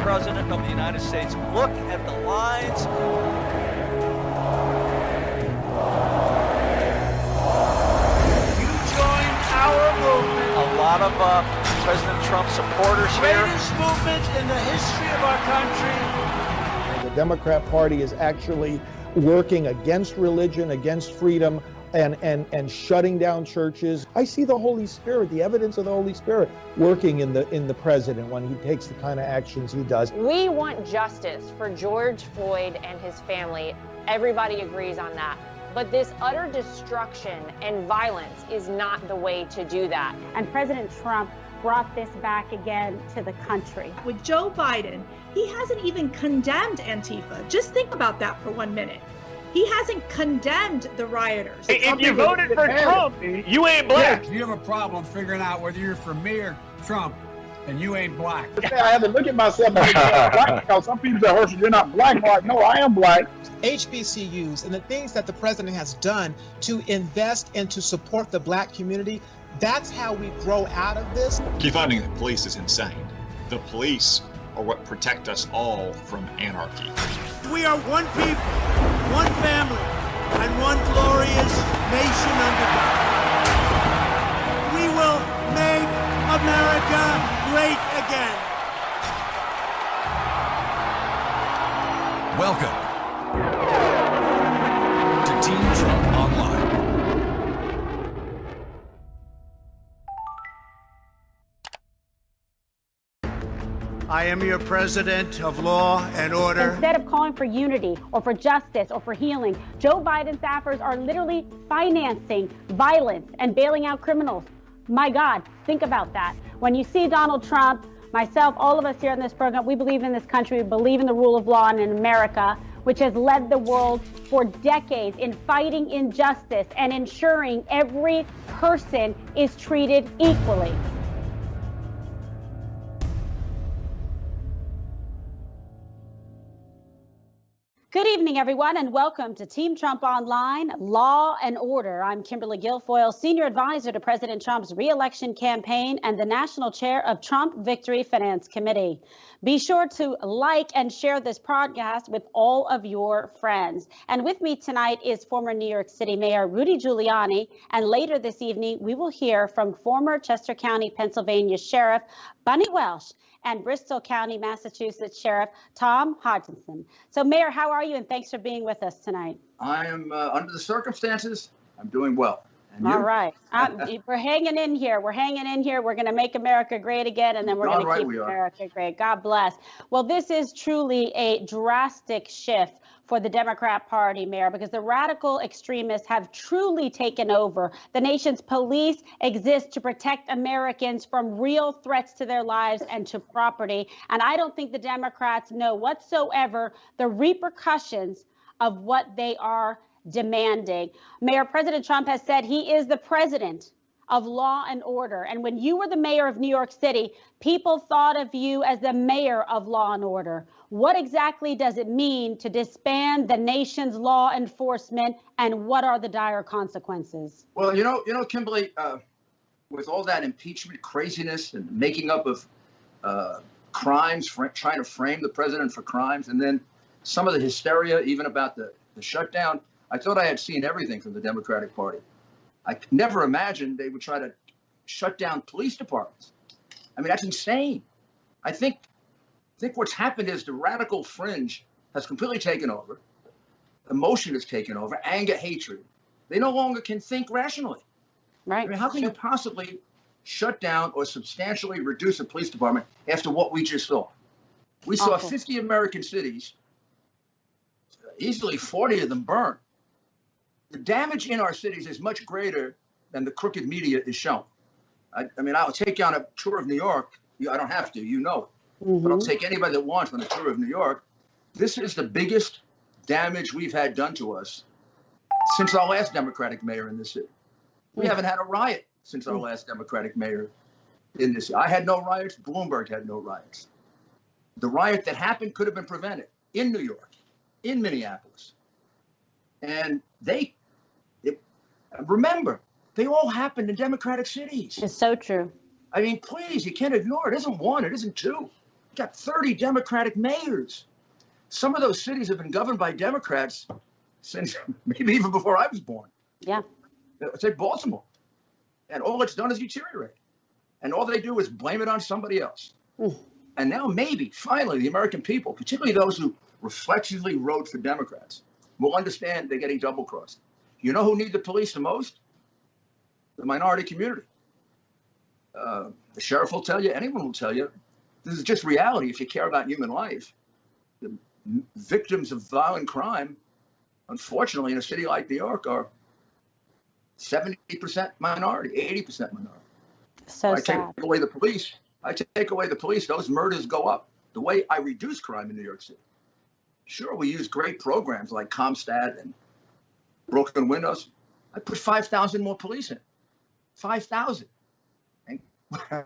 President of the United States. Look at the lines. You join our movement. A lot of President Trump supporters here. Greatest movement in the history of our country. The Democrat Party is actually working against religion, against freedom, and shutting down churches. I see the Holy Spirit, the evidence of the Holy Spirit working in the president when he takes the kind of actions he does. We want justice for George Floyd and his family. Everybody agrees on that. But this utter destruction and violence is not the way to do that. And President Trump brought this back again to the country. With Joe Biden, he hasn't even condemned Antifa. Just think about that for 1 minute. He hasn't condemned the rioters. If you voted for Trump, you ain't black. You have a problem figuring out whether you're for me or Trump, and you ain't black. I have to look at myself and think I'm black, because some people say, Herschel, you're not black. I'm like, no, I am black. HBCUs and the things that the president has done to invest and to support the black community, that's how we grow out of this. Defunding the police is insane. The police are what protect us all from anarchy. We are one people, one family, and one glorious nation under God. We will make America great again. Welcome to Team Trump Online. I am your president of law and order. Instead of calling for unity or for justice or for healing, Joe Biden staffers are literally financing violence and bailing out criminals. My God, think about that. When you see Donald Trump, myself, all of us here in this program, we believe in this country, we believe in the rule of law and in America, which has led the world for decades in fighting injustice and ensuring every person is treated equally. Good evening, everyone, and welcome to Team Trump Online, Law and Order. I'm Kimberly Guilfoyle, Senior Advisor to President Trump's re-election campaign and the National Chair of Trump Victory Finance Committee. Be sure to like and share this podcast with all of your friends. And with me tonight is former New York City Mayor Rudy Giuliani, and later this evening, we will hear from former Chester County, Pennsylvania Sheriff Bunny Welsh and Bristol County, Massachusetts Sheriff Tom Hodgson. So, Mayor, how are you? And thanks for being with us tonight. I am, under the circumstances, I'm doing well. And all you? Right. We're hanging in here. We're hanging in here. We're going to make America great again, and then we're going to keep America great. God bless. Well, this is truly a drastic shift for the Democrat Party, Mayor, because the radical extremists have truly taken over. The nation's police exist to protect Americans from real threats to their lives and to property. And I don't think the Democrats know whatsoever the repercussions of what they are demanding. Mayor, President Trump has said he is the president of law and order. And when you were the mayor of New York City, people thought of you as the mayor of law and order. What exactly does it mean to disband the nation's law enforcement, and what are the dire consequences? Well, you know, Kimberly, with all that impeachment craziness and making up of crimes, trying to frame the president for crimes, and then some of the hysteria even about the shutdown, I thought I had seen everything from the Democratic Party. I never imagined they would try to shut down police departments. I mean, that's insane. I think what's happened is the radical fringe has completely taken over. Emotion has taken over, anger, hatred. They no longer can think rationally. Right. I mean, how can you possibly shut down or substantially reduce a police department after what we just saw? We saw 50 American cities, easily 40 of them burned. The damage in our cities is much greater than the crooked media is shown. I mean, I'll take you on a tour of New York. I don't have to, you know it. Mm-hmm. But I'll take anybody that wants on a tour of New York. This is the biggest damage we've had done to us since our last Democratic mayor in this city. We haven't had a riot since our last Democratic mayor in this city. I had no riots. Bloomberg had no riots. The riot that happened could have been prevented in New York, in Minneapolis. And remember, they all happened in Democratic cities. It's so true. I mean, please, you can't ignore it. It isn't one, it isn't two. got 30 Democratic mayors. Some of those cities have been governed by Democrats since maybe even before I was born. Yeah. Take Baltimore. And all it's done is deteriorate. And all they do is blame it on somebody else. And now maybe, finally, the American people, particularly those who reflexively wrote for Democrats, will understand they're getting double-crossed. You know who need the police the most? The minority community. The sheriff will tell you, anyone will tell you, this is just reality if you care about human life. The victims of violent crime, unfortunately, in a city like New York, are 70% minority, 80% minority. So I sad. take away the police. I take away the police. Those murders go up. The way I reduce crime in New York City. Sure, we use great programs like CompStat and Broken Windows. I put 5,000 more police in. 5,000. And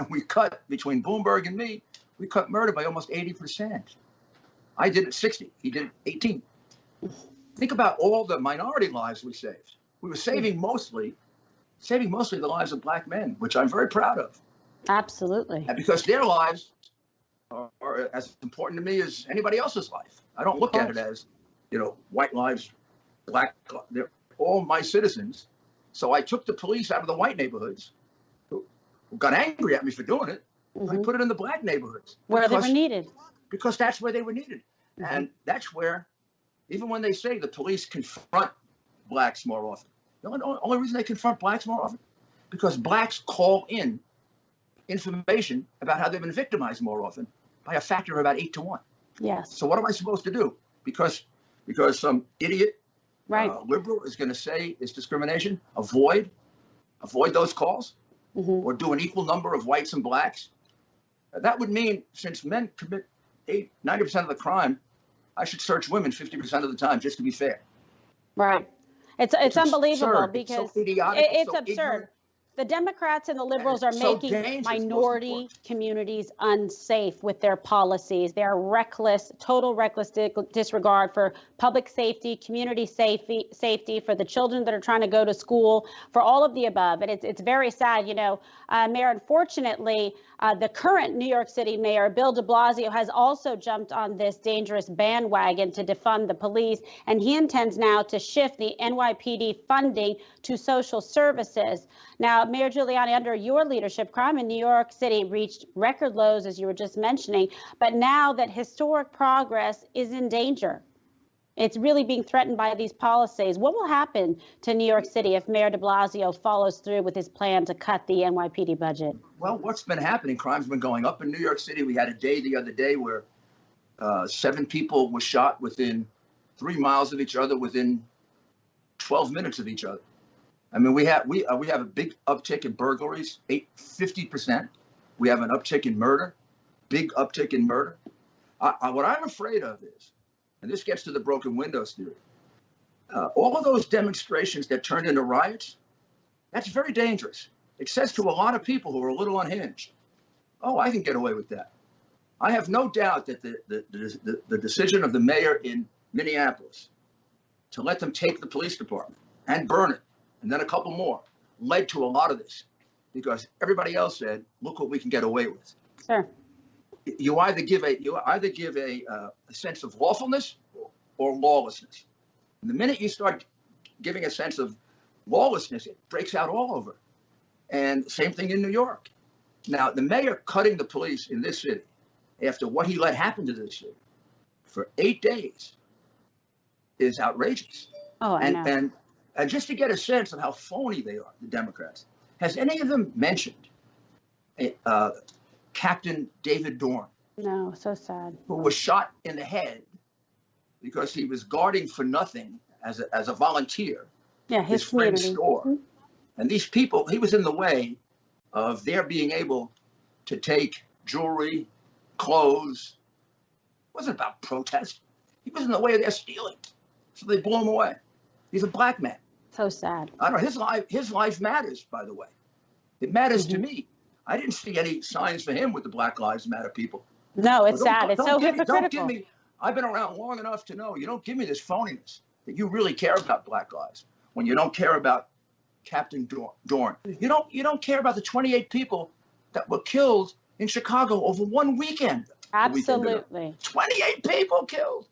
we cut, between Bloomberg and me, we cut murder by almost 80%. I did it 60. He did 18. Think about all the minority lives we saved. We were saving mostly the lives of black men, which I'm very proud of. Absolutely. And because their lives are as important to me as anybody else's life. I don't look at it as, white lives, black, they're all my citizens. So I took the police out of the white neighborhoods who got angry at me for doing it. I put it in the black neighborhoods. Where they were needed. Because that's where they were needed. And that's where, even when they say the police confront blacks more often, the only reason they confront blacks more often, because blacks call in information about how they've been victimized more often by a factor of about 8 to 1. Yes. So what am I supposed to do? Because some idiot liberal is going to say it's discrimination, avoid those calls, or do an equal number of whites and blacks. That would mean, since men commit 90% of the crime, I should search women 50% of the time, just to be fair. Right. It's unbelievable because it's so idiotic, it's so absurd. ignorant. The Democrats and the liberals are making minority communities unsafe with their policies. They are reckless, total reckless disregard for public safety, community safety, for the children that are trying to go to school, for all of the above. And it's very sad, Mayor, unfortunately, the current New York City mayor, Bill de Blasio, has also jumped on this dangerous bandwagon to defund the police. And he intends now to shift the NYPD funding to social services. Now, Mayor Giuliani, under your leadership, crime in New York City reached record lows, as you were just mentioning. But now that historic progress is in danger, it's really being threatened by these policies. What will happen to New York City if Mayor de Blasio follows through with his plan to cut the NYPD budget? Well, what's been happening? Crime's been going up in New York City. We had a day the other day where 7 people were shot within 3 miles of each other, within 12 minutes of each other. I mean, we have a big uptick in burglaries, 50%. We have an uptick in murder, big uptick in murder. What I'm afraid of is, and this gets to the broken windows theory, all of those demonstrations that turned into riots, that's very dangerous. It says to a lot of people who are a little unhinged, oh, I can get away with that. I have no doubt that the decision of the mayor in Minneapolis to let them take the police department and burn it, and then a couple more, led to a lot of this, because everybody else said, look what we can get away with. Sure. You either give a sense of lawfulness or lawlessness. And the minute you start giving a sense of lawlessness, it breaks out all over. And same thing in New York. Now, the mayor cutting the police in this city after what he let happen to this city for 8 days is outrageous. Oh, I know. And just to get a sense of how phony they are, the Democrats, has any of them mentioned Captain David Dorn? No, so sad. Who was shot in the head because he was guarding for nothing as a volunteer. Yeah, his friend's store. Mm-hmm. And these people, he was in the way of their being able to take jewelry, clothes. It wasn't about protest. He was in the way of their stealing. So they blew him away. He's a black man. So sad. I don't know. His life matters, by the way. It matters to me. I didn't see any signs for him with the Black Lives Matter people. No, it's sad. It's so hypocritical. I've been around long enough to know you don't give me this phoniness that you really care about Black lives when you don't care about Captain Dorn. You don't care about the 28 people that were killed in Chicago over one weekend. Absolutely. 28 people killed.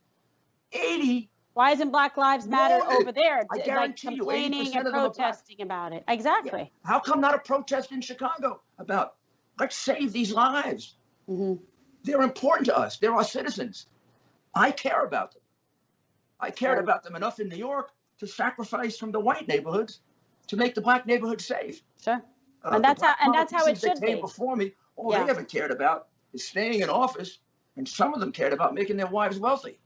80. Why isn't Black Lives Matter over there? I guarantee you, 80% complaining and of them are black. protesting about it. Exactly. Yeah. How come not a protest in Chicago about let's save these lives? They're important to us. They're our citizens. I care about them. I cared about them enough in New York to sacrifice from the white neighborhoods to make the black neighborhoods safe. Sure. And that's how it should be. Before me, all they ever cared about is staying in office, and some of them cared about making their wives wealthy.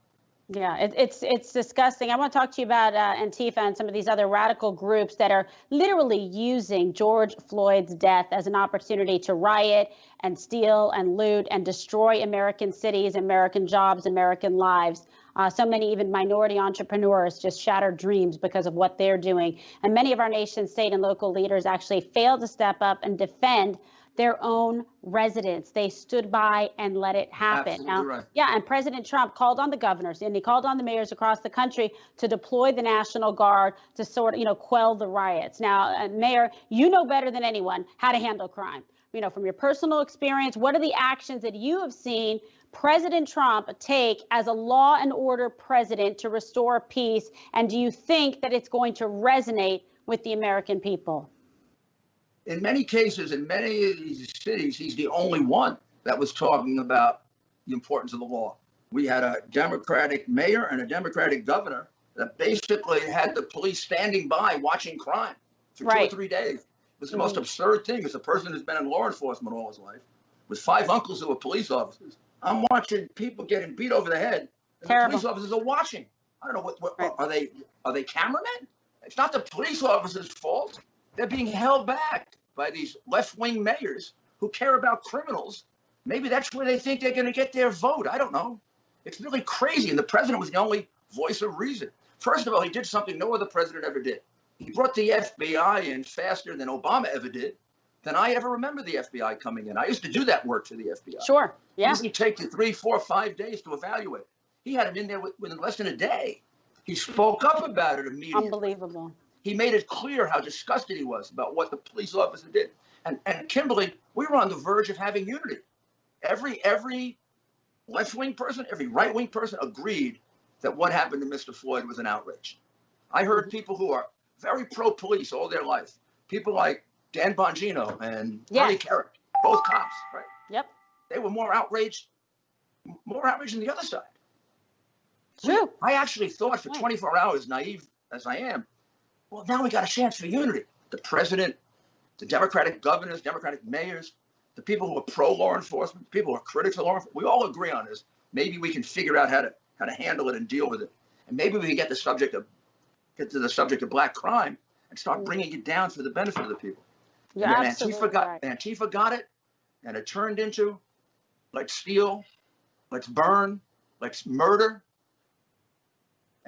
Yeah, it's disgusting. I want to talk to you about Antifa and some of these other radical groups that are literally using George Floyd's death as an opportunity to riot and steal and loot and destroy American cities, American jobs, American lives. So many even minority entrepreneurs just shattered dreams because of what they're doing. And many of our nation's state and local leaders actually failed to step up and defend their own residents. They stood by and let it happen. Absolutely right. Yeah, and President Trump called on the governors and he called on the mayors across the country to deploy the National Guard to sort of, quell the riots. Now, Mayor, you know better than anyone how to handle crime. From your personal experience, what are the actions that you have seen President Trump take as a law and order president to restore peace? And do you think that it's going to resonate with the American people? In many cases, in many of these cities, he's the only one that was talking about the importance of the law. We had a Democratic mayor and a Democratic governor that basically had the police standing by watching crime for 2 or 3 days. It was the most absurd thing as a person who's been in law enforcement all his life, with 5 uncles who were police officers. I'm watching people getting beat over the head, and the police officers are watching. I don't know what are they cameramen? It's not the police officers' fault. They're being held back by these left-wing mayors who care about criminals. Maybe that's where they think they're going to get their vote. I don't know. It's really crazy. And the president was the only voice of reason. First of all, he did something no other president ever did. He brought the FBI in faster than Obama ever did, than I ever remember the FBI coming in. I used to do that work for the FBI. Sure. Yeah. It would take you 3, 4, 5 days to evaluate. He had him in there within less than a day. He spoke up about it immediately. Unbelievable. He made it clear how disgusted he was about what the police officer did. And Kimberly, we were on the verge of having unity. Every left-wing person, every right-wing person agreed that what happened to Mr. Floyd was an outrage. I heard people who are very pro-police all their life. People like Dan Bongino and Bernie Kerik, both cops, right? Yep. They were more outraged than the other side. True. I actually thought for 24 hours, naive as I am, well, now we got a chance for unity. The president, the Democratic governors, Democratic mayors, the people who are pro-law enforcement, people who are critics of law enforcement, we all agree on this. Maybe we can figure out how to handle it and deal with it. And maybe we can get to the subject of black crime and start bringing it down for the benefit of the people. You're absolutely right. Antifa got it, and it turned into let's steal, let's burn, let's murder.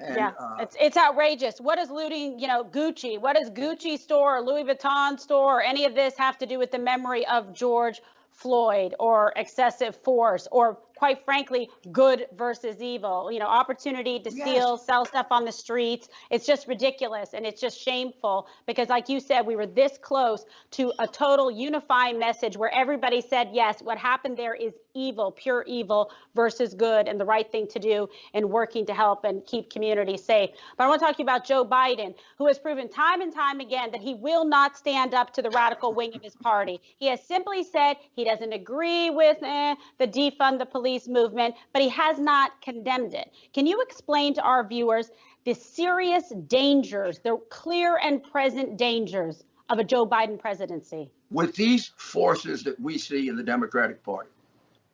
And, it's outrageous. What does looting, Gucci, what does Gucci store or Louis Vuitton store or any of this have to do with the memory of George Floyd or excessive force or, quite frankly, good versus evil? Opportunity to steal, sell stuff on the streets. It's just ridiculous. And it's just shameful because, like you said, we were this close to a total unifying message where everybody said, yes, what happened there is evil, pure evil versus good and the right thing to do in working to help and keep communities safe. But I want to talk to you about Joe Biden, who has proven time and time again that he will not stand up to the radical wing of his party. He has simply said he doesn't agree with the defund the police movement, but he has not condemned it. Can you explain to our viewers the serious dangers, the clear and present dangers of a Joe Biden presidency? With these forces that we see in the Democratic Party,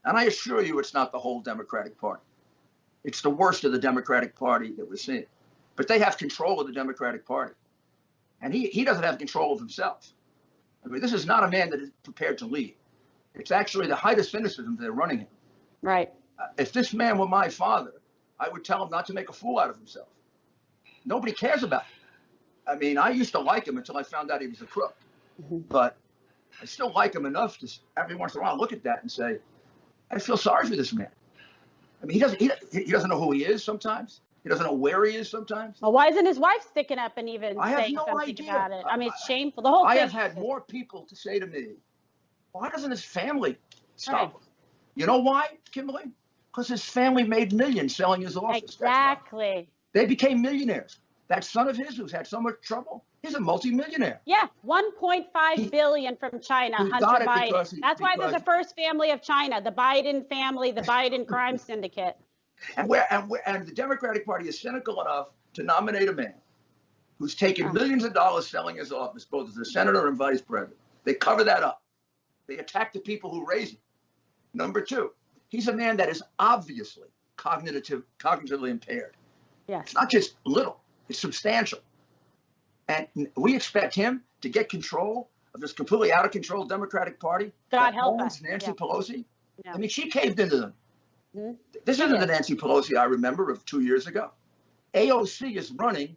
and I assure you it's not the whole Democratic Party. It's the worst of the Democratic Party that we're seeing. But they have control of the Democratic Party. And he doesn't have control of himself. I mean, this is not a man that is prepared to lead. It's actually the height of cynicism they're running him. Right. If this man were my father, I would tell him not to make a fool out of himself. Nobody cares about him. I mean, I used to like him until I found out he was a crook. But I still like him enough to every once in a while look at that and say, I feel sorry for this man. I mean, he doesn't know who he is sometimes. He doesn't know where he is sometimes. Well, why isn't his wife sticking up and even saying something about it? I mean, it's shameful. The whole thing. I have had more people to say to me, why doesn't his family stop him? You know why, Kimberly? Because his family made millions selling his office. Exactly. They became millionaires. That son of his who's had so much trouble, he's a multimillionaire. Yeah, 1.5 billion from China, Hunter Biden. That's why there's a first family of China, the Biden family, the Biden crime syndicate. And the Democratic Party is cynical enough to nominate a man who's taken millions of dollars selling his office, both as a senator and vice president. They cover that up. They attack the people who raise him. Number two, he's a man that is obviously cognitively impaired. Yeah. It's not just little, it's substantial. And we expect him to get control of this completely out of control Democratic Party. God help us. Nancy Pelosi. Yeah. I mean, she caved into them. Mm-hmm. This isn't the Nancy Pelosi I remember of 2 years ago. AOC is running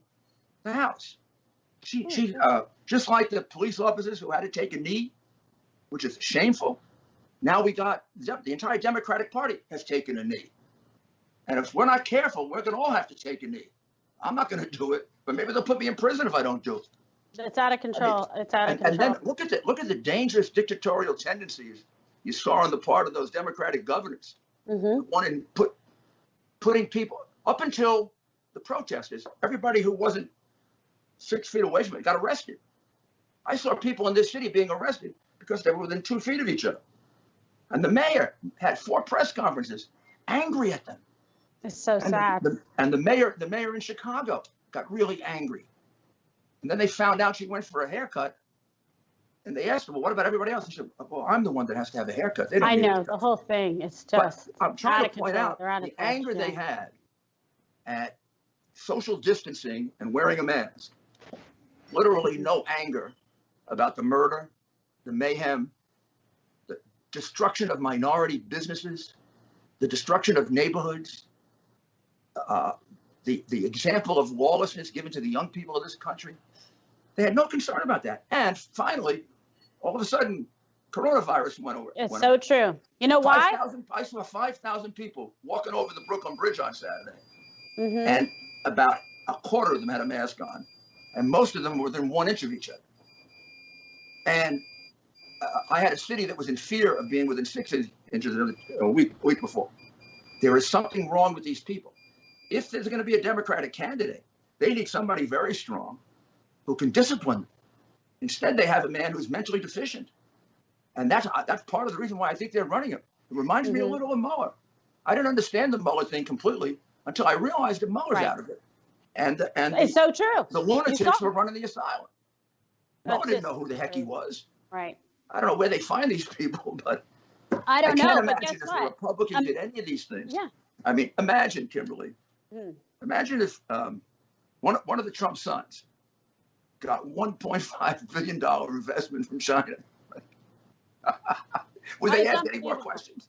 the House. She just like the police officers who had to take a knee, which is shameful. Now we got the entire Democratic Party has taken a knee. And if we're not careful, we're going to all have to take a knee. I'm not going to do it, but maybe they'll put me in prison if I don't do it. It's out of control. It's out of control. And then look at the dangerous dictatorial tendencies you saw on the part of those Democratic governors. Mm-hmm. Wanting putting people up until the protesters, everybody who wasn't 6 feet away from it got arrested. I saw people in this city being arrested because they were within 2 feet of each other. And the mayor had 4 press conferences angry at them. It's so sad. And the mayor in Chicago got really angry. And then they found out she went for a haircut. And they asked her, well, what about everybody else? He said, well, I'm the one that has to have a haircut. They don't I need know, the whole thing. It's just I'm trying to point out the anger they had at social distancing and wearing a mask. Literally no anger about the murder, the mayhem, the destruction of minority businesses, the destruction of neighborhoods, the example of lawlessness given to the young people of this country. They had no concern about that. And finally, all of a sudden, coronavirus went over. It's so true. You know why? I saw 5,000 people walking over the Brooklyn Bridge on Saturday. Mm-hmm. And about a quarter of them had a mask on. And most of them were within 1 inch of each other. And I had a city that was in fear of being within 6 inches a week before. There is something wrong with these people. If there's going to be a Democratic candidate, they need somebody very strong who can discipline them. Instead, they have a man who's mentally deficient. And that's part of the reason why I think they're running him. It reminds me a little of Mueller. I didn't understand the Mueller thing completely until I realized that Mueller's out of it. And it's so true. The lunatics were running the asylum. Mueller didn't know who the heck he was. Right. I don't know where they find these people, but I don't know. can't But imagine guess if what? the Republicans did any of these things. Yeah. I mean, imagine, Kimberly. Mm. Imagine if one of the Trump sons got $1.5 billion investment from China. Would they ask any more questions?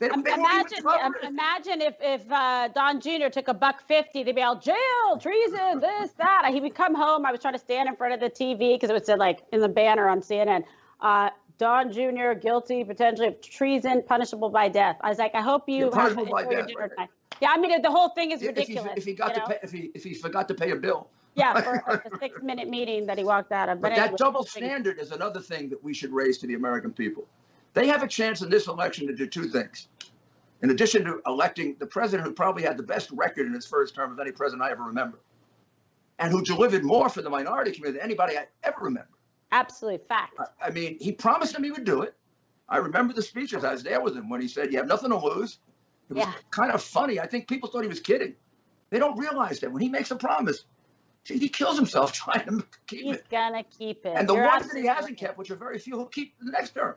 Imagine if Don Jr. took $150, they'd be all jail, treason, this, that. He would come home. I was trying to stand in front of the TV because it would say like in the banner on CNN, Don Jr. guilty potentially of treason, punishable by death. I was like, I hope you have enjoyed your dinner tonight. Yeah, I mean the whole thing is ridiculous. If he forgot to pay a bill. Yeah, for a 6-minute meeting that he walked out of. But that double standard is another thing that we should raise to the American people. They have a chance in this election to do 2 things. In addition to electing the president who probably had the best record in his first term of any president I ever remember, and who delivered more for the minority community than anybody I ever remember. Absolute fact. I mean, he promised him he would do it. I remember the speeches. I was there with him when he said, you have nothing to lose. It was kind of funny. I think people thought he was kidding. They don't realize that when he makes a promise, he kills himself trying to keep it. He's going to keep it. And the ones that he hasn't kept, which are very few, he'll keep the next term.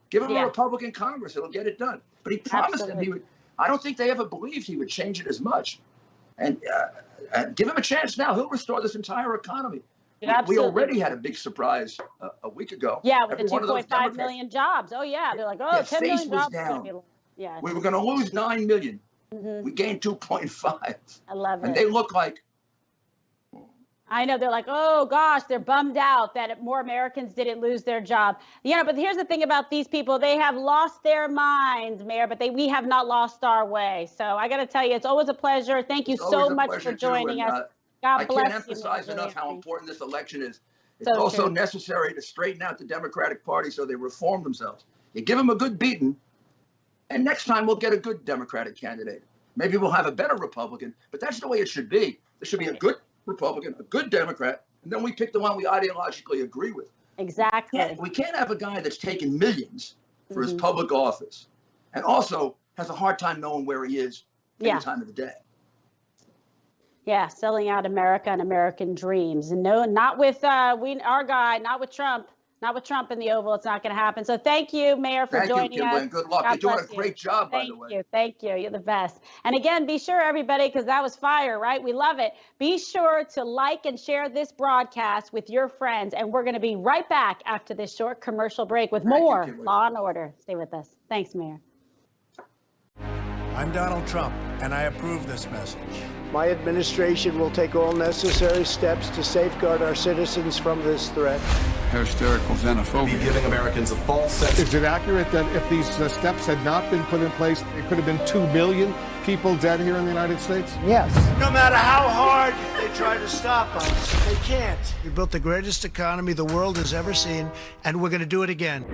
Give him a Republican Congress. It'll get it done. But he promised him he would. I don't think they ever believed he would change it as much. And give him a chance now. He'll restore this entire economy. We already had a big surprise a week ago. Yeah, with the 2.5 million jobs. Oh, yeah. They're like, 10 million jobs. Down. We were going to lose 9 million. Mm-hmm. We gained 2.5. I love it. And they look like. I know they're like, oh gosh, they're bummed out that more Americans didn't lose their job. But here's the thing about these people. They have lost their minds, Mayor, but we have not lost our way. So I got to tell you, it's always a pleasure. Thank you so much for joining us. God bless you. I can't emphasize enough how important this election is. It's also necessary to straighten out the Democratic Party so they reform themselves. You give them a good beating, And next time we'll get a good Democratic candidate. Maybe we'll have a better Republican, but that's the way it should be. There should be a good Republican, a good Democrat, and then we pick the one we ideologically agree with. Exactly. We can't have a guy that's taken millions for his public office and also has a hard time knowing where he is any time of the day. Yeah, selling out America and American dreams. And no, not with our guy, not with Trump. Not with Trump in the Oval. It's not going to happen. So thank you, Mayor, for joining us. Thank you, Kimberly, and good luck. You're doing a great job, by the way. Thank you. Thank you. You're the best. And again, be sure, everybody, because that was fire, right? We love it. Be sure to like and share this broadcast with your friends. And we're going to be right back after this short commercial break with more Law and Order. Stay with us. Thanks, Mayor. I'm Donald Trump, and I approve this message. My administration will take all necessary steps to safeguard our citizens from this threat. Hysterical xenophobia. Be giving Americans a false sense. Is it accurate that if these steps had not been put in place, it could have been 2 million people dead here in the United States? Yes. No matter how hard they try to stop us, they can't. We built the greatest economy the world has ever seen, and we're going to do it again.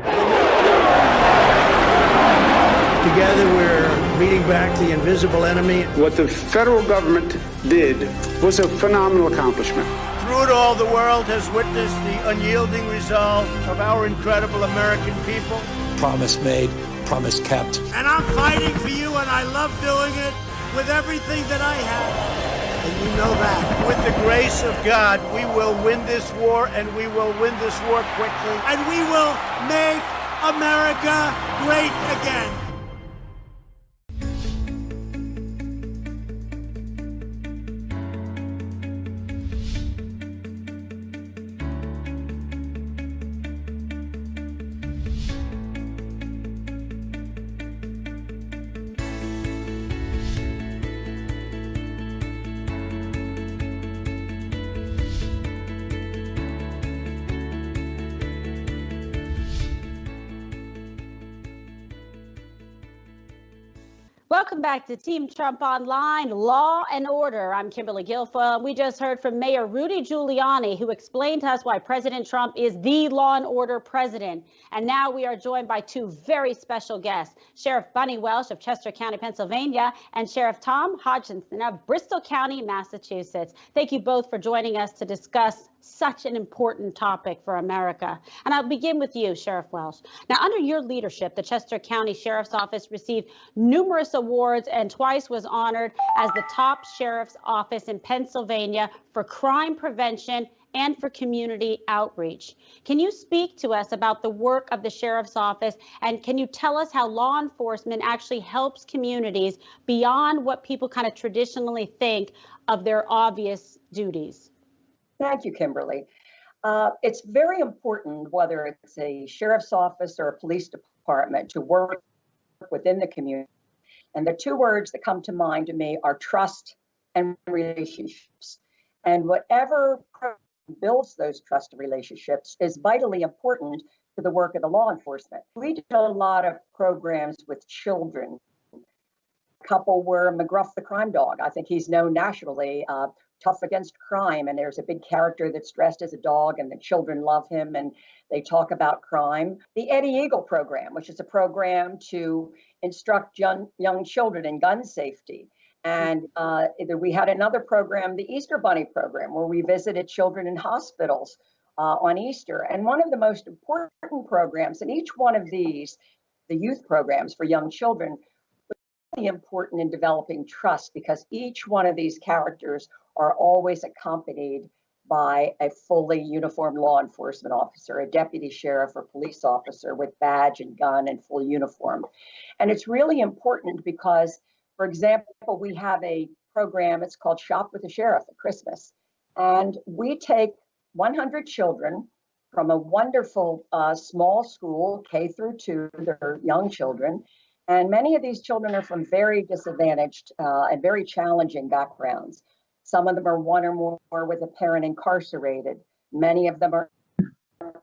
Together, we're beating back the invisible enemy. What the federal government did was a phenomenal accomplishment. Through it all, the world has witnessed the unyielding resolve of our incredible American people. Promise made, promise kept. And I'm fighting for you, and I love doing it with everything that I have. And you know that. With the grace of God, we will win this war, and we will win this war quickly. And we will make America great again. Welcome back to Team Trump Online, Law and Order. I'm Kimberly Guilfoyle. We just heard from Mayor Rudy Giuliani, who explained to us why President Trump is the law and order president. And now we are joined by two very special guests, Sheriff Bunny Welsh of Chester County, Pennsylvania, and Sheriff Tom Hodgson of Bristol County, Massachusetts. Thank you both for joining us to discuss such an important topic for America. And I'll begin with you, Sheriff Welsh. Now, under your leadership, the Chester County Sheriff's Office received numerous awards and twice was honored as the top sheriff's office in Pennsylvania for crime prevention and for community outreach. Can you speak to us about the work of the Sheriff's Office, and can you tell us how law enforcement actually helps communities beyond what people kind of traditionally think of their obvious duties? Thank you, Kimberly. It's very important, whether it's a sheriff's office or a police department, to work within the community. And the two words that come to mind to me are trust and relationships. And whatever builds those trust relationships is vitally important to the work of the law enforcement. We did a lot of programs with children. A couple were McGruff the Crime Dog. I think he's known nationally. Tough against crime, and there's a big character that's dressed as a dog, and the children love him, and they talk about crime. The Eddie Eagle program, which is a program to instruct young children in gun safety. And we had another program, the Easter Bunny program, where we visited children in hospitals on Easter. And one of the most important programs in each one of these, the youth programs for young children, was really important in developing trust, because each one of these characters are always accompanied by a fully uniformed law enforcement officer, a deputy sheriff or police officer with badge and gun and full uniform. And it's really important because, for example, we have a program, it's called Shop with the Sheriff at Christmas. And we take 100 children from a wonderful small school, K through 2, they're young children. And many of these children are from very disadvantaged and very challenging backgrounds. Some of them are one or more with a parent incarcerated. Many of them are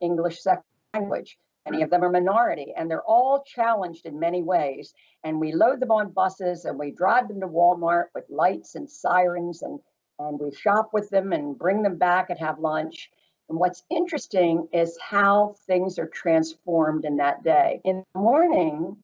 English second language. Many of them are minority, and they're all challenged in many ways. And we load them on buses and we drive them to Walmart with lights and sirens, and we shop with them and bring them back and have lunch. And what's interesting is how things are transformed in that day. In the morning,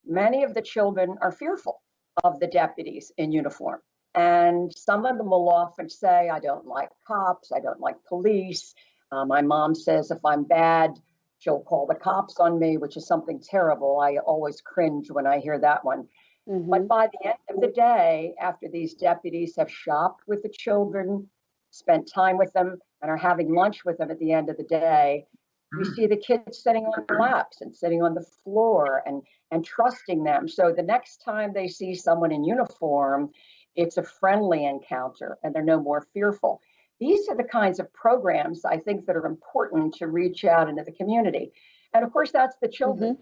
many of the children are fearful of the deputies in uniform. And some of them will often say, I don't like cops, I don't like police. My mom says if I'm bad, she'll call the cops on me, which is something terrible. I always cringe when I hear that one. But by the end of the day, after these deputies have shopped with the children, spent time with them, and are having lunch with them at the end of the day, you see the kids sitting on their laps and sitting on the floor and trusting them. So the next time they see someone in uniform, it's a friendly encounter and they're no more fearful. These are the kinds of programs I think that are important to reach out into the community. And of course, that's the children.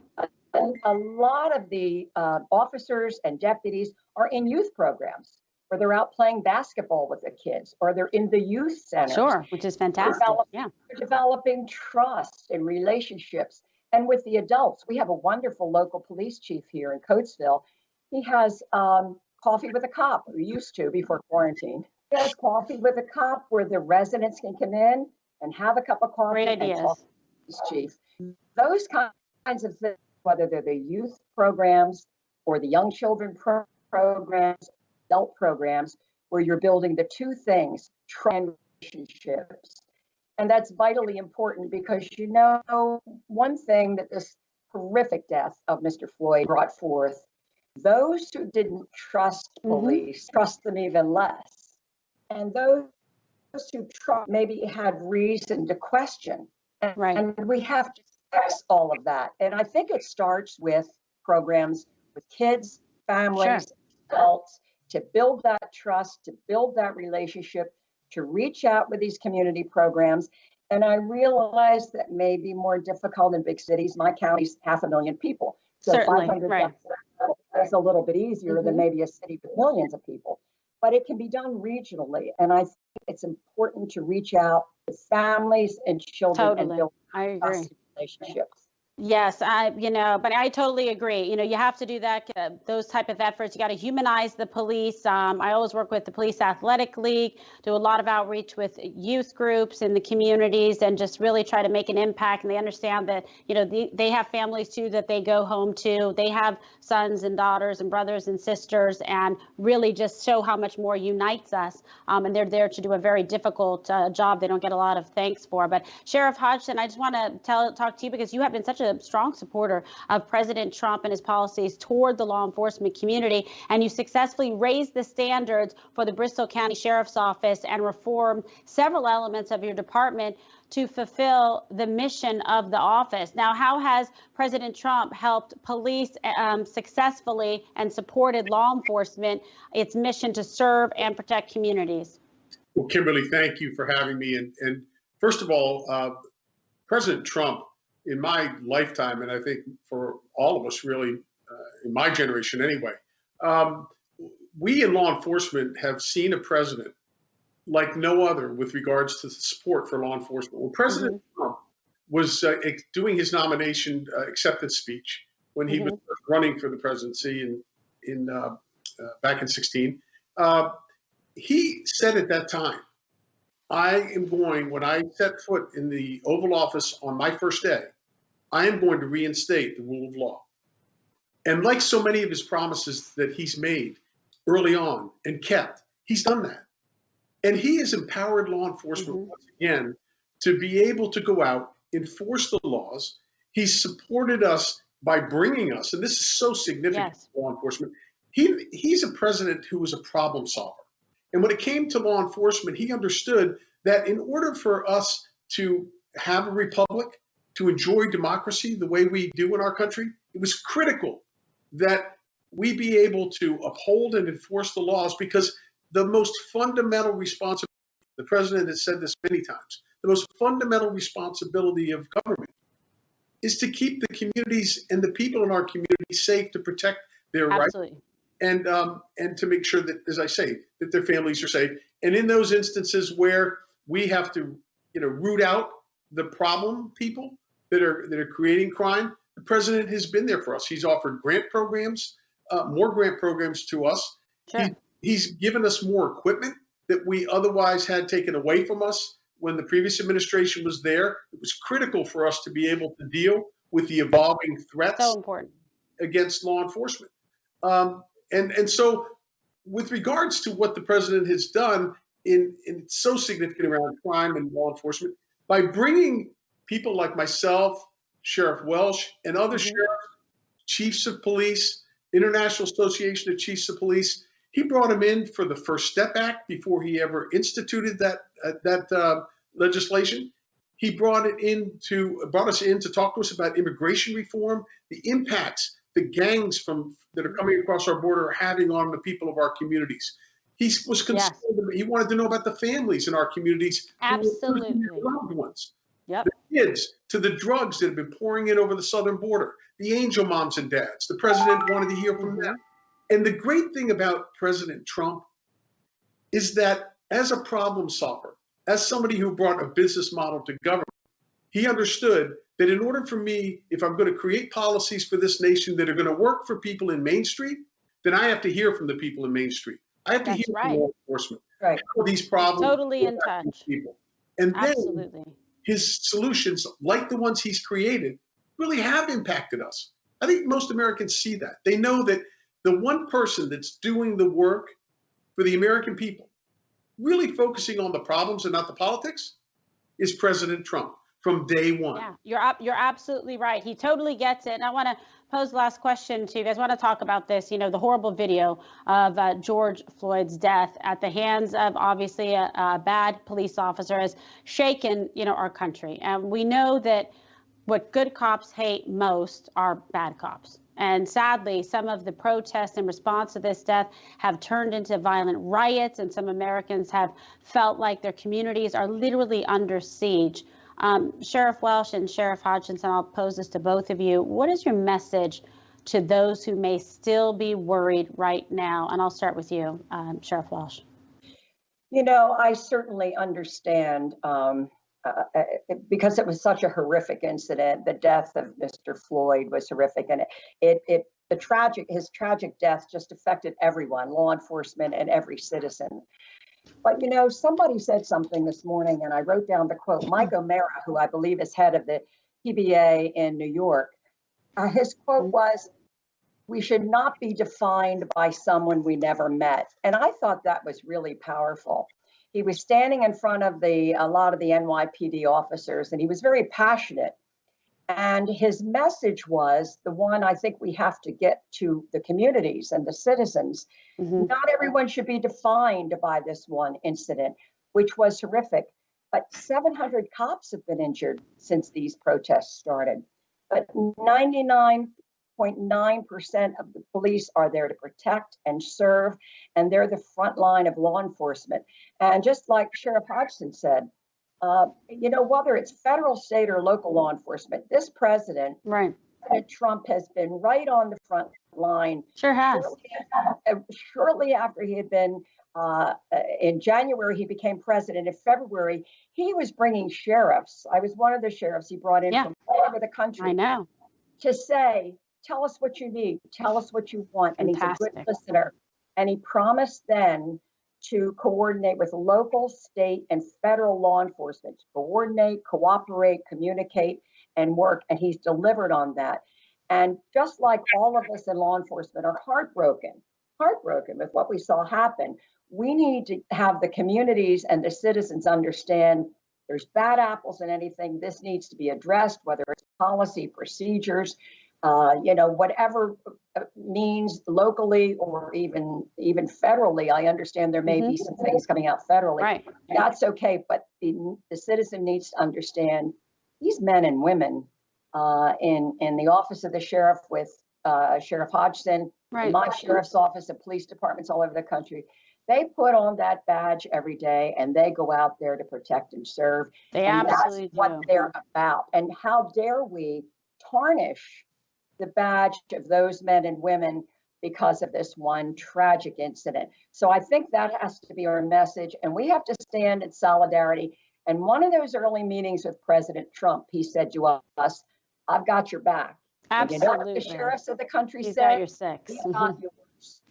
A lot of the officers and deputies are in youth programs, or they're out playing basketball with the kids, or they're in the youth centers. Sure, which is fantastic. They're developing trust and relationships. And with the adults, we have a wonderful local police chief here in Coatesville. He has coffee with a cop, or used to before quarantine. He has coffee with a cop where the residents can come in and have a cup of coffee and talk to the chief. Those kinds of things, whether they're the youth programs or the young children programs, adult programs, where you're building the two things, relationships. And that's vitally important because, you know, one thing that this horrific death of Mr. Floyd brought forth, those who didn't trust police trust them even less. And those who trust maybe had reason to question. And we have to fix all of that. And I think it starts with programs with kids, families, adults, to build that trust, to build that relationship, to reach out with these community programs. And I realize that may be more difficult in big cities. My county's 500,000 people. So 500 is a little bit easier than maybe a city with millions of people. But it can be done regionally. And I think it's important to reach out to families and children and build relationships. Yes, but I totally agree. You know, you have to do that, those type of efforts. You got to humanize the police. I always work with the Police Athletic League, do a lot of outreach with youth groups in the communities, and just really try to make an impact. And they understand that, you know, they have families too that they go home to. They have sons and daughters and brothers and sisters, and really just show how much more unites us. And they're there to do a very difficult job they don't get a lot of thanks for. But Sheriff Hodgson, I just want to talk to you because you have been such a strong supporter of President Trump and his policies toward the law enforcement community, and you successfully raised the standards for the Bristol County Sheriff's Office and reformed several elements of your department to fulfill the mission of the office. Now, how has President Trump helped police successfully and supported law enforcement, its mission to serve and protect communities? Well, Kimberly, thank you for having me. And first of all, President Trump, in my lifetime, and I think for all of us really, in my generation anyway, we in law enforcement have seen a president like no other with regards to the support for law enforcement. When President Trump was doing his nomination acceptance speech when he was running for the presidency in back in 2016, he said at that time, I am going, when I set foot in the Oval Office on my first day, I am going to reinstate the rule of law. And like so many of his promises that he's made early on and kept, he's done that. And he has empowered law enforcement once again to be able to go out, enforce the laws. He's supported us by bringing us, and this is so significant for law enforcement. He's a president who was a problem solver. And when it came to law enforcement, he understood that in order for us to have a republic, to enjoy democracy the way we do in our country, it was critical that we be able to uphold and enforce the laws, because the most fundamental responsibility, the president has said this many times, the most fundamental responsibility of government is to keep the communities and the people in our community safe, to protect their rights. And to make sure that, as I say, that their families are safe. And in those instances where we have to, root out the problem people that are creating crime, the president has been there for us. He's offered grant programs, more grant programs to us. He's given us more equipment that we otherwise had taken away from us when the previous administration was there. It was critical for us to be able to deal with the evolving threats. So important. against law enforcement. And so with regards to what the president has done in so significant around crime and law enforcement, by bringing people like myself, Sheriff Welsh, and other sheriffs, chiefs of police, International Association of Chiefs of Police, he brought him in for the First Step Act before he ever instituted that legislation. He brought us in to talk to us about immigration reform, the impacts the gangs that are coming across our border are having on the people of our communities. He was concerned. He wanted to know about the families in our communities. Absolutely. Loved ones. Yep. The kids, to the drugs that have been pouring in over the southern border, the angel moms and dads. The president wanted to hear from them. And the great thing about President Trump is that as a problem solver, as somebody who brought a business model to government, he understood that in order for me, if I'm going to create policies for this nation that are going to work for people in Main Street, then I have to hear from the people in Main Street. I have to hear from law enforcement. Right. How these problems Totally in touch. people. And Absolutely. then his solutions, like the ones he's created, really have impacted us. I think most Americans see that. They know that the one person that's doing the work for the American people, really focusing on the problems and not the politics, is President Trump from day one. Yeah, you're absolutely right. He totally gets it. And I want to pose the last question to you guys. I want to talk about this, the horrible video of George Floyd's death at the hands of obviously a bad police officer has shaken, our country. And we know that what good cops hate most are bad cops. And sadly, some of the protests in response to this death have turned into violent riots, and some Americans have felt like their communities are literally under siege. Sheriff Welsh and Sheriff Hodgson, I'll pose this to both of you. What is your message to those who may still be worried right now? And I'll start with you, Sheriff Welsh. I certainly understand because it was such a horrific incident. The death of Mr. Floyd was horrific, and his tragic death just affected everyone, law enforcement and every citizen. But somebody said something this morning, and I wrote down the quote. Mike O'Mara, who I believe is head of the PBA in New York, his quote was, "We should not be defined by someone we never met." And I thought that was really powerful. He was standing in front of a lot of the NYPD officers, and he was very passionate. And his message was the one I think we have to get to the communities and the citizens. Not everyone should be defined by this one incident, which was horrific. But 700 cops have been injured since these protests started. But 99.9% of the police are there to protect and serve, and they're the front line of law enforcement. And just like Sheriff Hodgson said, whether it's federal, state, or local law enforcement, this president, President Trump, has been right on the front line. Sure has. Shortly after he had been, in January, he became president. In February, he was bringing sheriffs. I was one of the sheriffs he brought in from all over the country. I know. To say, tell us what you need, tell us what you want. And he's a good listener. And he promised then to coordinate with local, state, and federal law enforcement, to coordinate, cooperate, communicate, and work. And he's delivered on that. And just like all of us in law enforcement are heartbroken with what we saw happen, we need to have the communities and the citizens understand there's bad apples in anything. This needs to be addressed, whether it's policy, procedures, whatever means locally or even federally. I understand there may be some things coming out federally. Right. That's okay, but the citizen needs to understand these men and women in the office of the sheriff with Sheriff Hodgson, in my sheriff's office, and police departments all over the country. They put on that badge every day, and they go out there to protect and serve. They and absolutely that's what they're about. And how dare we tarnish the badge of those men and women because of this one tragic incident? So I think that has to be our message, and we have to stand in solidarity. And one of those early meetings with President Trump, he said to us, "I've got your back." Absolutely. And you know what the sheriffs of the country He's said? got your six. He's got yours.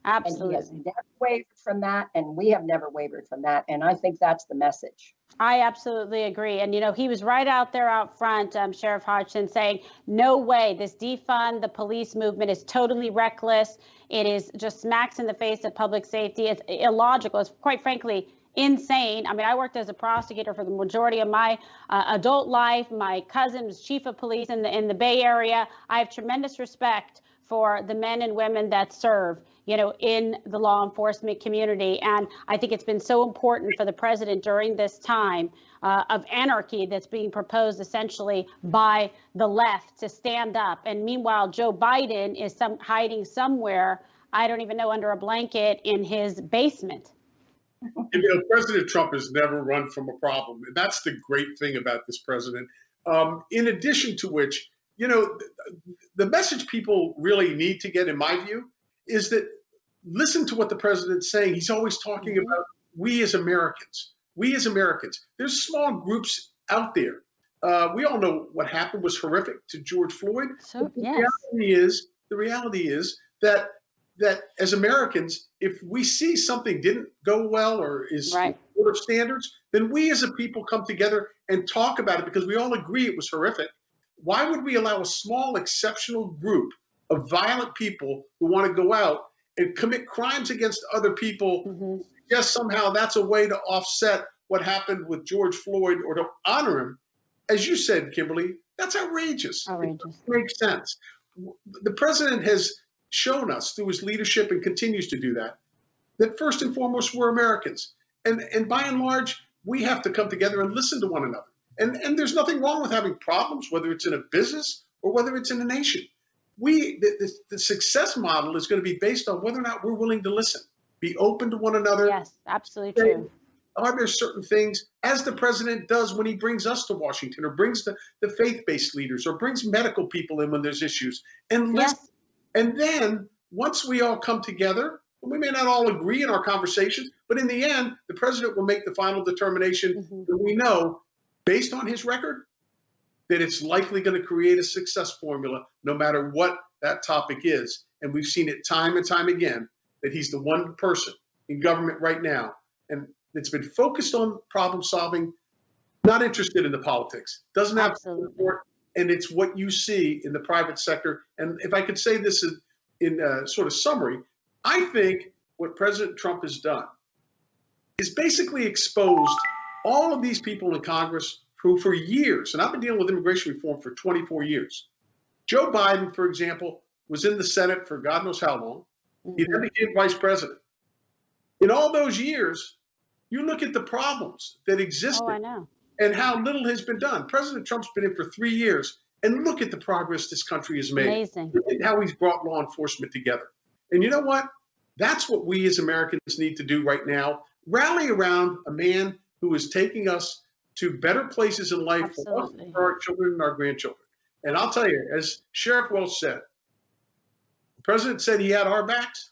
Absolutely. And he has never wavered from that, and we have never wavered from that. And I think that's the message. I absolutely agree. And, you know, he was right out there out front, Sheriff Hodgson, saying, no way, this defund the police movement is totally reckless. It is just smacks in the face of public safety. It's illogical. It's quite frankly insane. I mean, I worked as a prosecutor for the majority of my adult life. My cousin was chief of police in the Bay Area. I have tremendous respect for the men and women that serve, you know, in the law enforcement community. And I think it's been so important for the president during this time of anarchy that's being proposed essentially by the left to stand up. And meanwhile, Joe Biden is hiding somewhere, I don't even know, under a blanket in his basement. You know, President Trump has never run from a problem. And that's the great thing about this president. In addition to which, you know, the message people really need to get, in my view, is that listen to what the president's saying. He's always talking about we as Americans. We as Americans. There's small groups out there. We all know what happened was horrific to George Floyd. So, yes. The reality is that as Americans, if we see something didn't go well or is short of standards, then we as a people come together and talk about it because we all agree it was horrific. Why would we allow a small, exceptional group of violent people who want to go out and commit crimes against other people? Yes, somehow that's a way to offset what happened with George Floyd or to honor him. As you said, Kimberly, that's outrageous. It doesn't make sense. The president has shown us through his leadership and continues to do that first and foremost, we're Americans. And by and large, we have to come together and listen to one another. And there's nothing wrong with having problems, whether it's in a business or whether it's in a nation. The success model is going to be based on whether or not we're willing to listen, be open to one another. Yes, absolutely true. Are there certain things, as the president does when he brings us to Washington or brings the faith-based leaders or brings medical people in when there's issues, and listen. Yes. And then once we all come together, we may not all agree in our conversations, but in the end, the president will make the final determination that we know, based on his record, that it's likely going to create a success formula no matter what that topic is. And we've seen it time and time again that he's the one person in government right now and it's been focused on problem solving, not interested in the politics, doesn't have support, and it's what you see in the private sector. And if I could say this in sort of summary, I think what President Trump has done is basically exposed all of these people in Congress who for years, and I've been dealing with immigration reform for 24 years. Joe Biden, for example, was in the Senate for God knows how long. He then became vice president. In all those years, you look at the problems that existed and how little has been done. President Trump's been in for 3 years, and look at the progress this country has made. Amazing. Look at how he's brought law enforcement together. And you know what? That's what we as Americans need to do right now. Rally around a man who is taking us to better places in life for us, for our children and our grandchildren. And I'll tell you, as Sheriff Welsh said, the president said he had our backs.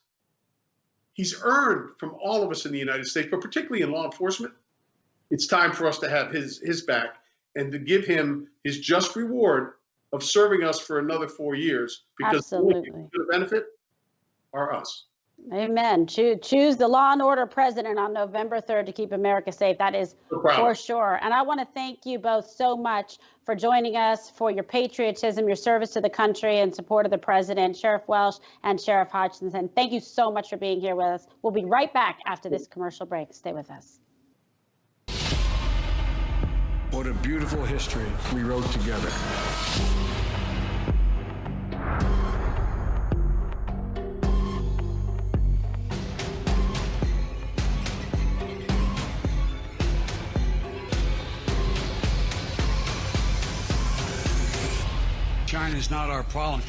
He's earned from all of us in the United States, but particularly in law enforcement, it's time for us to have his back and to give him his just reward of serving us for another 4 years, because the only people who benefit are us. Amen. Choose the law and order president on November 3rd to keep America safe. That is for sure. And I want to thank you both so much for joining us, for your patriotism, your service to the country, and support of the president, Sheriff Welsh and Sheriff Hodgson. And thank you so much for being here with us. We'll be right back after this commercial break. Stay with us. What a beautiful history we wrote together. China's not our problem.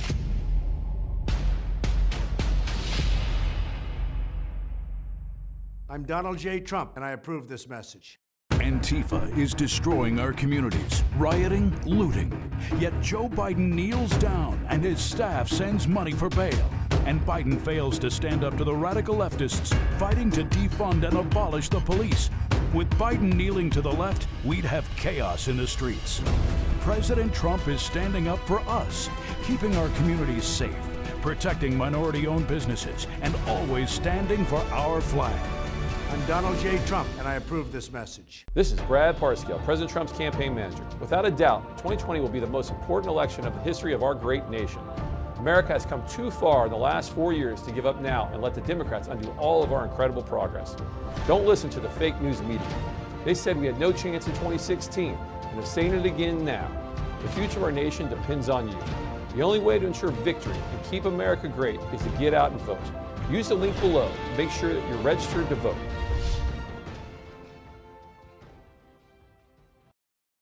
I'm Donald J. Trump, and I approve this message. Antifa is destroying our communities, rioting, looting. Yet Joe Biden kneels down and his staff sends money for bail. And Biden fails to stand up to the radical leftists fighting to defund and abolish the police. With Biden kneeling to the left, we'd have chaos in the streets. President Trump is standing up for us, keeping our communities safe, protecting minority-owned businesses, and always standing for our flag. I'm Donald J. Trump, and I approve this message. This is Brad Parscale, President Trump's campaign manager. Without a doubt, 2020 will be the most important election of the history of our great nation. America has come too far in the last 4 years to give up now and let the Democrats undo all of our incredible progress. Don't listen to the fake news media. They said we had no chance in 2016, and they're saying it again now. The future of our nation depends on you. The only way to ensure victory and keep America great is to get out and vote. Use the link below to make sure that you're registered to vote.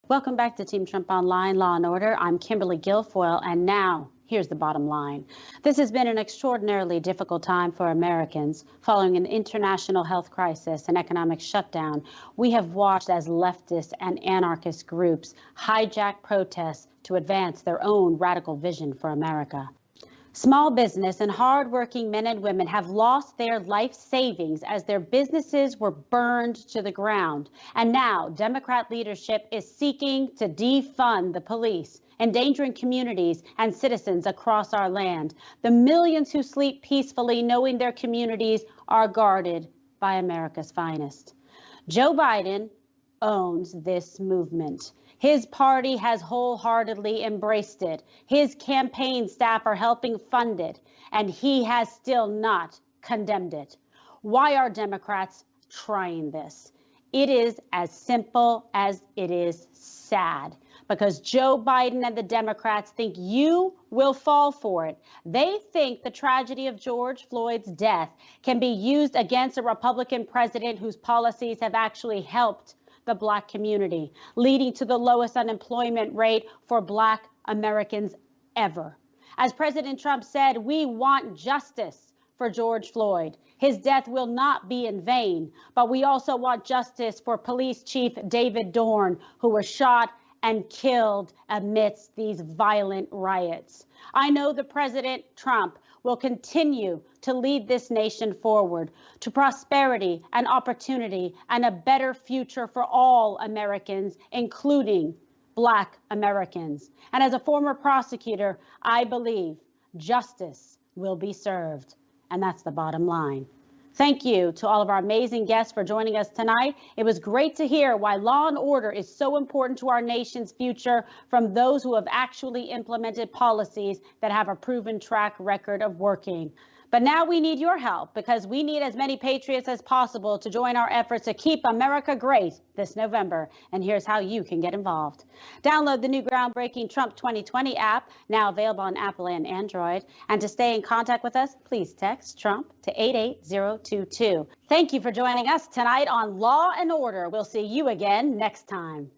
Welcome back to Team Trump Online, Law and Order. I'm Kimberly Guilfoyle, and now here's the bottom line. This has been an extraordinarily difficult time for Americans. Following an international health crisis and economic shutdown, we have watched as leftist and anarchist groups hijack protests to advance their own radical vision for America. Small business and hardworking men and women have lost their life savings as their businesses were burned to the ground. And now Democrat leadership is seeking to defund the police, endangering communities and citizens across our land. The millions who sleep peacefully knowing their communities are guarded by America's finest. Joe Biden owns this movement. His party has wholeheartedly embraced it. His campaign staff are helping fund it, and he has still not condemned it. Why are Democrats trying this? It is as simple as it is sad, because Joe Biden and the Democrats think you will fall for it. They think the tragedy of George Floyd's death can be used against a Republican president whose policies have actually helped the Black community, leading to the lowest unemployment rate for Black Americans ever. As President Trump said, we want justice for George Floyd. His death will not be in vain, but we also want justice for Police Chief David Dorn, who was shot and killed amidst these violent riots. I know that President Trump will continue to lead this nation forward to prosperity and opportunity and a better future for all Americans, including Black Americans. And as a former prosecutor, I believe justice will be served. And that's the bottom line. Thank you to all of our amazing guests for joining us tonight. It was great to hear why law and order is so important to our nation's future from those who have actually implemented policies that have a proven track record of working. But now we need your help, because we need as many patriots as possible to join our efforts to keep America great this November. And here's how you can get involved. Download the new groundbreaking Trump 2020 app, now available on Apple and Android. And to stay in contact with us, please text Trump to 88022. Thank you for joining us tonight on Law and Order. We'll see you again next time.